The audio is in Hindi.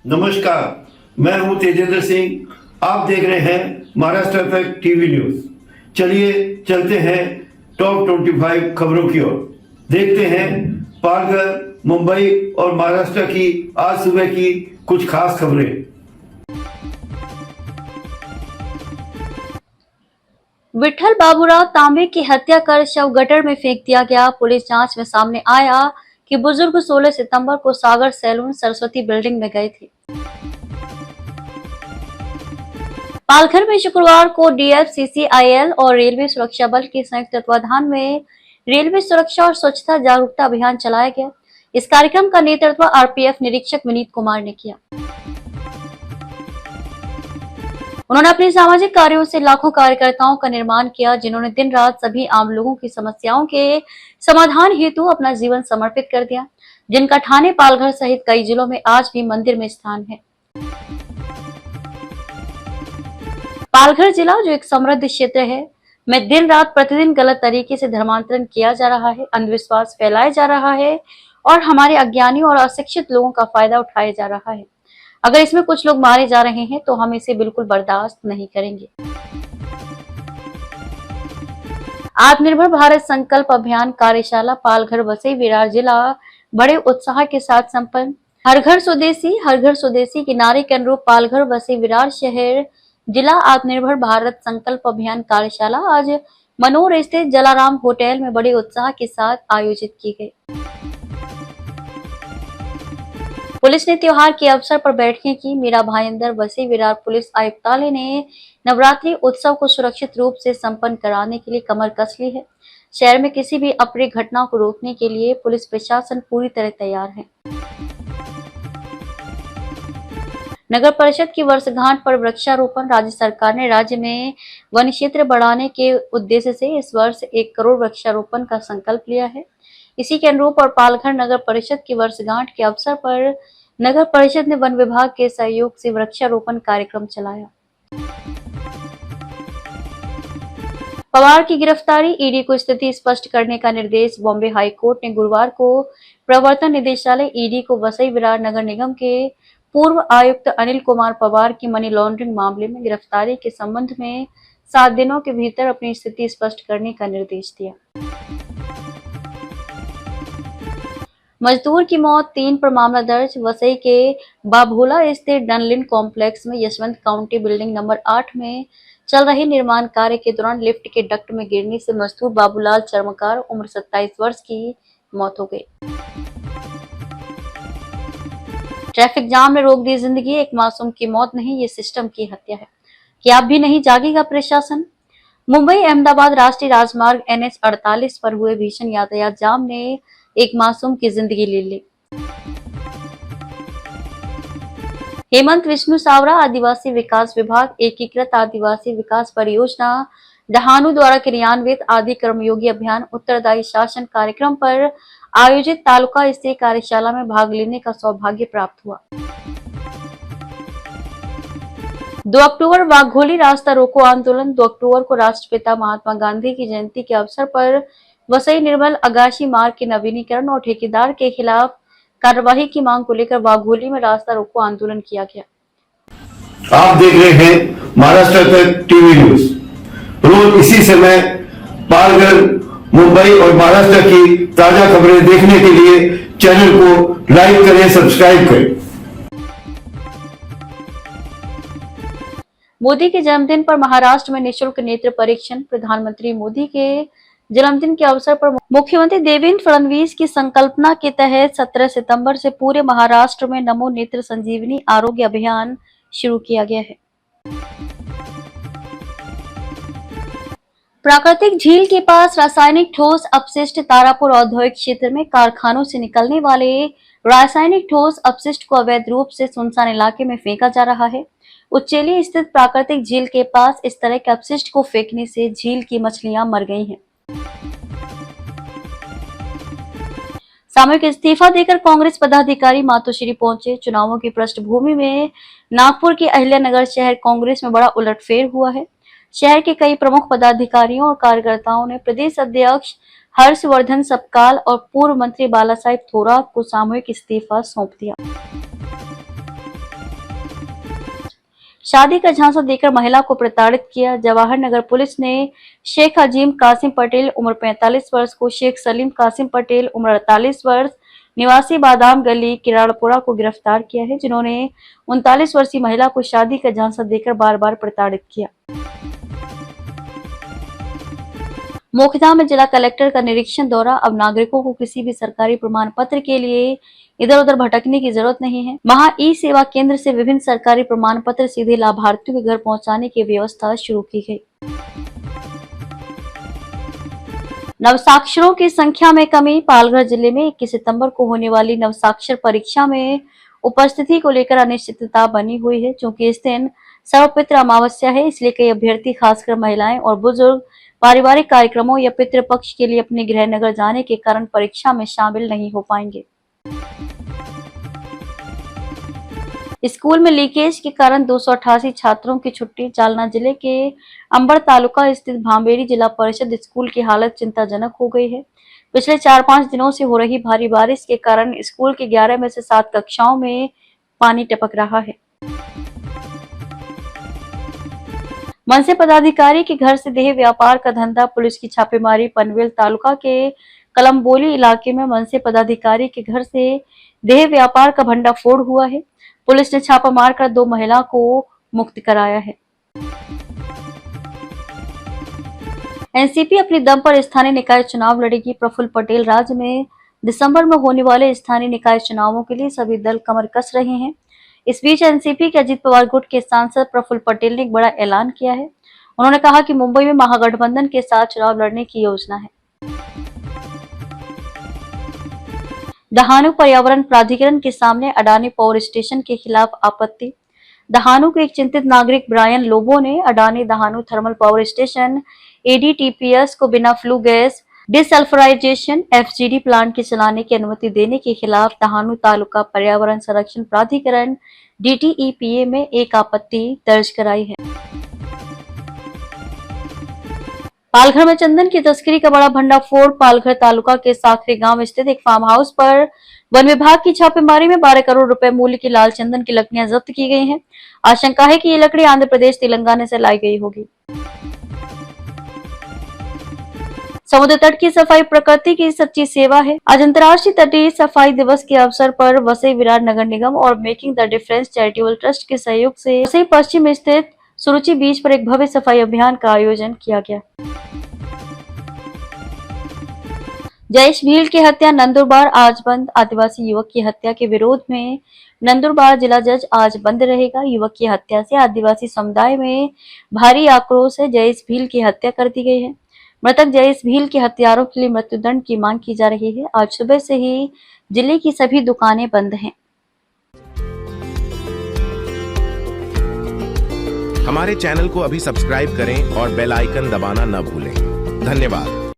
नमस्कार, मैं हूं तेजेंद्र सिंह। आप देख रहे हैं महाराष्ट्र इफेक्ट टीवी न्यूज। चलिए चलते हैं टॉप 25 खबरों की ओर। देखते हैं पालघर, मुंबई और महाराष्ट्र की आज सुबह की कुछ खास खबरें। विठल बाबूराव तांबे की हत्या कर शव गटर में फेंक दिया गया। पुलिस जांच में सामने आया कि बुजुर्ग 16 सितंबर को सागर सैलून सरस्वती बिल्डिंग में गए थे। पालघर में शुक्रवार को DFCCIL और रेलवे सुरक्षा बल के संयुक्त तत्वाधान में रेलवे सुरक्षा और स्वच्छता जागरूकता अभियान चलाया गया। इस कार्यक्रम का नेतृत्व RPF निरीक्षक विनीत कुमार ने किया। उन्होंने अपने सामाजिक कार्यों से लाखों कार्यकर्ताओं का निर्माण किया, जिन्होंने दिन रात सभी आम लोगों की समस्याओं के समाधान हेतु अपना जीवन समर्पित कर दिया, जिनका ठाणे, पालघर सहित कई जिलों में आज भी मंदिर में स्थान है। पालघर जिला जो एक समृद्ध क्षेत्र है, में दिन रात प्रतिदिन गलत तरीके से धर्मांतरण किया जा रहा है, अंधविश्वास फैलाया जा रहा है और हमारे अज्ञानियों और अशिक्षित लोगों का फायदा उठाया जा रहा है। अगर इसमें कुछ लोग मारे जा रहे हैं तो हम इसे बिल्कुल बर्दाश्त नहीं करेंगे। आत्मनिर्भर भारत संकल्प अभियान कार्यशाला पालघर, वसई, विरार जिला बड़े उत्साह के साथ संपन्न। हर घर स्वदेशी के नारे के अनुरूप पालघर, वसई, विरार शहर जिला आत्मनिर्भर भारत संकल्प अभियान कार्यशाला आज मनोर स्थित जलाराम होटल में बड़े उत्साह के साथ आयोजित की गई। पुलिस ने त्योहार के अवसर पर बैठकें की। मीरा भाईंदर, वसई विरार पुलिस आयुक्तालय ने नवरात्रि उत्सव को सुरक्षित रूप से संपन्न कराने के लिए कमर कस ली है। शहर में किसी भी अप्रिय घटना को रोकने के लिए पुलिस प्रशासन पूरी तरह तैयार है। नगर परिषद की वर्षगांठ पर वृक्षारोपण। राज्य सरकार ने राज्य में वन क्षेत्र बढ़ाने के उद्देश्य से इस वर्ष 1 करोड़ वृक्षारोपण का संकल्प लिया है। इसी के अनुरूप और पालघर नगर परिषद की वर्षगांठ के अवसर पर नगर परिषद ने वन विभाग के सहयोग से वृक्षारोपण कार्यक्रम चलाया। पवार की गिरफ्तारी, ईडी को स्थिति स्पष्ट करने का निर्देश। बॉम्बे हाई कोर्ट ने गुरुवार को प्रवर्तन निदेशालय ईडी को वसई विरार नगर निगम के पूर्व आयुक्त अनिल कुमार पवार की मनी लॉन्ड्रिंग मामले में गिरफ्तारी के संबंध में 7 दिनों के भीतर अपनी स्थिति स्पष्ट करने का निर्देश दिया। मजदूर की मौत, 3 पर मामला दर्ज। वसई के बाभोला स्थित डनलिन कॉम्प्लेक्स में यशवंत काउंटी बिल्डिंग नंबर 8 में चल रहे निर्माण कार्य के दौरान लिफ्ट के डक्ट में गिरने से मजदूर बाबूलाल चर्मकार उम्र 27 वर्ष की मौत हो गई। ट्रैफिक जाम ने रोक दी जिंदगी, एक मासूम की मौत नहीं, ये सिस्टम की हत्या है। क्या अब भी नहीं जागेगा प्रशासन? मुंबई अहमदाबाद राष्ट्रीय राजमार्ग NH 48 पर हुए भीषण यातायात जाम ने एक मासूम की जिंदगी ले ली। हेमंत विष्णु सावरा आदिवासी विकास विभाग एकीकृत आदिवासी विकास परियोजना डहाणु द्वारा क्रियान्वित आदि कर्मयोगी अभियान उत्तरदायी शासन कार्यक्रम पर आयोजित तालुका स्तरीय कार्यशाला में भाग लेने का सौभाग्य प्राप्त हुआ। 2 अक्टूबर वाघोली रास्ता रोको आंदोलन। 2 अक्टूबर को राष्ट्रपिता महात्मा गांधी की जयंती के अवसर पर वसई निर्मल अगाशी मार्ग के नवीनीकरण और ठेकेदार के खिलाफ कार्यवाही की मांग को लेकर वाघोली में रास्ता रोको आंदोलन किया गया। आप देख रहे हैं महाराष्ट्र इफेक्ट टीवी न्यूज। रोज इसी समय पालघर, मुंबई और महाराष्ट्र की ताजा खबरें देखने के लिए चैनल को लाइक करें, सब्सक्राइब करें। मोदी के जन्मदिन पर महाराष्ट्र में निःशुल्क नेत्र परीक्षण। प्रधानमंत्री मोदी के जन्मदिन के अवसर पर मुख्यमंत्री देवेंद्र फडणवीस की संकल्पना के तहत 17 सितंबर से पूरे महाराष्ट्र में नमो नेत्र संजीवनी आरोग्य अभियान शुरू किया गया है। प्राकृतिक झील के पास रासायनिक ठोस अपशिष्ट। तारापुर औद्योगिक क्षेत्र में कारखानों से निकलने वाले रासायनिक ठोस अपशिष्ट को अवैध रूप से सुनसान इलाके में फेंका जा रहा है। उच्चैली स्थित प्राकृतिक झील के पास इस तरह के अपशिष्ट को फेंकने से झील की मछलियां मर गई हैं। सामूहिक इस्तीफा देकर कांग्रेस पदाधिकारी मातोश्री पहुंचे। चुनावों की पृष्ठभूमि में नागपुर के अहिल्यानगर शहर कांग्रेस में बड़ा उलटफेर हुआ है। शहर के कई प्रमुख पदाधिकारियों और कार्यकर्ताओं ने प्रदेश अध्यक्ष हर्षवर्धन सपकाल और पूर्व मंत्री बालासाहेब थोरात को सामूहिक इस्तीफा सौंप दिया। शादी का झांसा देकर महिला को प्रताड़ित किया। जवाहर नगर पुलिस ने शेख अजीम कासिम पटेल उम्र 45 वर्ष को शेख सलीम कासिम पटेल उम्र 48 वर्ष निवासी बादाम गली किराड़पुरा को गिरफ्तार किया है, जिन्होंने 39 वर्षीय महिला को शादी का झांसा देकर बार बार प्रताड़ित किया। मोखदा में जिला कलेक्टर का निरीक्षण दौरा। अब नागरिकों को किसी भी सरकारी प्रमाण पत्र के लिए इधर उधर भटकने की जरूरत नहीं है। वहां ई सेवा केंद्र से विभिन्न सरकारी प्रमाण पत्र सीधे लाभार्थियों के घर पहुंचाने की व्यवस्था शुरू की गई। नवसाक्षरों की संख्या में कमी। पालघर जिले में 21 सितंबर को होने वाली नवसाक्षर परीक्षा में उपस्थिति को लेकर अनिश्चितता बनी हुई है। चूंकि इस दिन सर्वपितृ अमावस्या है, इसलिए कई अभ्यर्थी खासकर महिलाएं और बुजुर्ग पारिवारिक कार्यक्रमों या पितृपक्ष के लिए अपने गृह नगर जाने के कारण परीक्षा में शामिल नहीं हो पाएंगे। स्कूल में लीकेज के कारण 288 छात्रों की छुट्टी। जालना जिले के अंबड़ तालुका स्थित भांबेरी जिला परिषद स्कूल की हालत चिंताजनक हो गई है। पिछले 4-5 दिनों से हो रही भारी बारिश के कारण स्कूल के 11 में से 7 कक्षाओं में पानी टपक रहा है। मनसे पदाधिकारी के घर से देह व्यापार का धंधा। पुलिस की छापेमारी। पनवेल तालुका के कलम्बोली इलाके में मनसे पदाधिकारी के घर से देह व्यापार का भंडाफोड़ हुआ है। पुलिस ने छापा मारकर 2 महिला को मुक्त कराया है। एनसीपी अपनी दम पर स्थानीय निकाय चुनाव लड़ेगी। प्रफुल्ल पटेल। राज्य में दिसंबर में होने वाले स्थानीय निकाय चुनावों के लिए सभी दल कमर कस रहे हैं। इस बीच एनसीपी के अजित पवार गुट के सांसद प्रफुल्ल पटेल ने एक बड़ा ऐलान किया है। उन्होंने कहा कि मुंबई में महागठबंधन के साथ चुनाव लड़ने की योजना है। दहानू पर्यावरण प्राधिकरण के सामने अडानी पावर स्टेशन के खिलाफ आपत्ति। दहानू के एक चिंतित नागरिक ब्रायन लोबो ने Adani Dahanu thermal power station ADTPS को बिना flue gas desulphurisation FGD plant के चलाने की अनुमति देने के खिलाफ दहानू तालुका पर्यावरण संरक्षण प्राधिकरण DTEPA में एक आपत्ति दर्ज कराई है। पालघर में चंदन की तस्करी का बड़ा भंडाफोड़। पालघर तालुका के साखरे गांव स्थित एक फार्म हाउस पर वन विभाग की छापेमारी में 12 करोड़ रुपए मूल्य की लाल चंदन की लकड़ियां जब्त की गई हैं। आशंका है कि ये लकड़ी आंध्र प्रदेश तेलंगाना से लाई गई होगी। समुद्र तट की सफाई प्रकृति की सच्ची सेवा है। आज अंतर्राष्ट्रीय तटीय सफाई दिवस के अवसर पर वसई विरार नगर निगम और making the difference charitable trust के सहयोग से वसई पश्चिम में स्थित सुरुचि बीच पर एक भव्य सफाई अभियान का आयोजन किया गया। जयेश भील की हत्या। नंदुरबार आज बंद। आदिवासी युवक की हत्या के विरोध में नंदुरबार जिला जज आज बंद रहेगा। युवक की हत्या से आदिवासी समुदाय में भारी आक्रोश है। जयेश भील की हत्या कर दी गई है। मृतक जयेश भील के हत्यारों के लिए मृत्युदंड की मांग की जा रही है। आज सुबह से ही जिले की सभी दुकानें बंद हैं। हमारे चैनल को अभी सब्सक्राइब करें और बेल आइकन दबाना न भूलें। धन्यवाद।